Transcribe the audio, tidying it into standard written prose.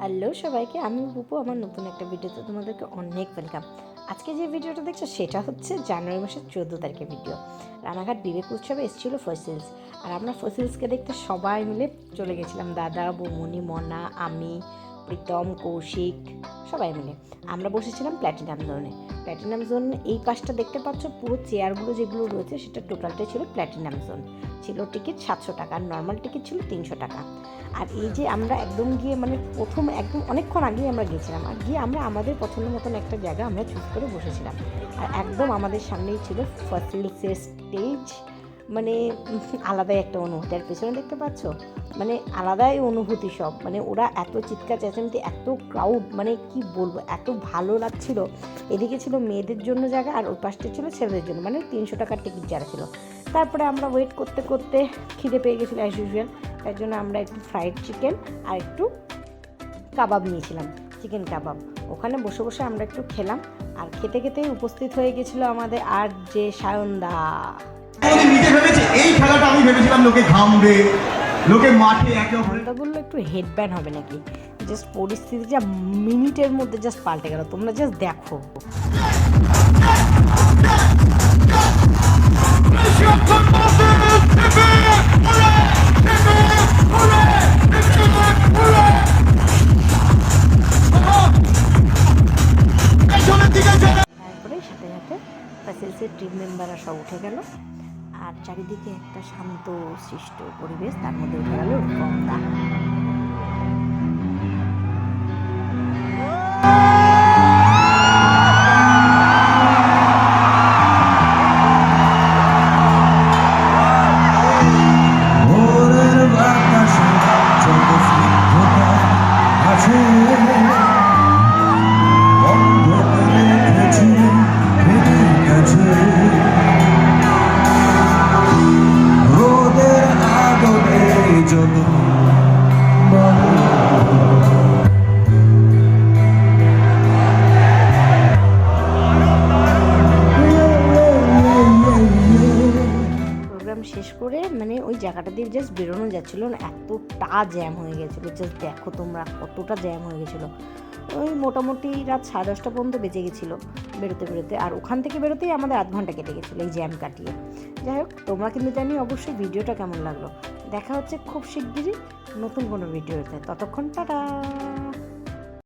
Hello সবাইকে, আমি বুপু। আমার নতুন একটা ভিডিওতে তোমাদেরকে অনেক ওয়েলকাম। আজকে যে ভিডিওটা দেখছো সেটা হচ্ছে জানুয়ারি মাসের 14 তারিখের ভিডিও। রানাঘাট বিবেক উৎসবে এসেছিলো ফসিলস, আর আমরা ফসিলসকে দেখতে সবাই মিলে চলে গেছিলাম। দাদা, বৌমনি, মনা, আমি, প্রীতম, কৌশিক, সবাই মিলে আমরা বসেছিলাম প্ল্যাটিনাম জোনে। প্ল্যাটিনাম জোন এই পাশটা দেখতে পাচ্ছ, পুরো চেয়ারগুলো যেগুলো রয়েছে সেটা টোটালটাই ছিল প্ল্যাটিনাম জোন। ছিল টিকিট 700 টাকা, আর নর্মাল টিকিট ছিল 300 টাকা। আর এই যে আমরা একদম গিয়ে প্রথম একদম অনেকক্ষণ আগেই আমরা গিয়েছিলাম, আর গিয়ে আমরা আমাদের পছন্দ মতন একটা জায়গা আমরা চুজ করে বসেছিলাম। আর একদম আমাদের সামনেই ছিল ফসিলসের স্টেজ। আলাদাই একটা অনুভূতি। আর পেছনে দেখতে পাচ্ছ আলাদাই অনুভূতি সব। ওরা এত চিৎকার চেঁচামেচি, এত ক্রাউড, কি বলবো, এত ভালো লাগছিল। এদিকে ছিল মেয়েদের জন্য জায়গা, আর ওই পাশটা ছিল ছেলেদের জন্য, 300 টাকার টিকিট যারা ছিল। তারপরে আমরা ওয়েট করতে করতে খিদে পেয়ে গেছিলো অ্যাজ ইউজুয়াল। তার জন্য আমরা একটু ফ্রাইড চিকেন আর একটু কাবাব নিয়েছিলাম, চিকেন কাবাব। ওখানে বসে বসে আমরা একটু খেলাম, আর খেতে খেতেই উপস্থিত হয়ে গেছিলো আমাদের আর যে সায়নদা। এই খেলাটা আমি ভেবেছিলাম লোকে ঘামবে, লোকে মাঠে একে অপরকে বললো একটু হেডব্যান্ড হবে নাকি। জাস্ট পরিস্থিতি যা মিনিটের মধ্যে জাস্ট পাল্টে গেল, তোমরা জাস্ট দেখো। তারপরে সাথে সাথে ফ্যাসিলসের টিম মেম্বাররা সব উঠে গেল, আর চারিদিকে একটা শান্ত সৃষ্ট পরিবেশ। তার মধ্যে উঠে গেল গঙ্গা। শেষ করে ওই জায়গাটা দিয়ে জাস্ট বেরোনো যাচ্ছিলো না, এতটা জ্যাম হয়ে গেছিলো। জাস্ট দেখো তোমরা কতটা জ্যাম হয়ে গেছিলো। ওই মোটামুটি রাত 10:30 পর্যন্ত বেজে গেছিলো বেরোতে বেরোতে, আর ওখান থেকে বেরোতেই আমাদের আধ ঘন্টা কেটে গেছিলো এই জ্যাম কাটিয়ে। যাই হোক, তোমরা কিন্তু জানি অবশ্যই ভিডিওটা কেমন লাগলো। দেখা হচ্ছে খুব শিগগিরই নতুন কোনো ভিডিওতে। ততক্ষণ টাটা।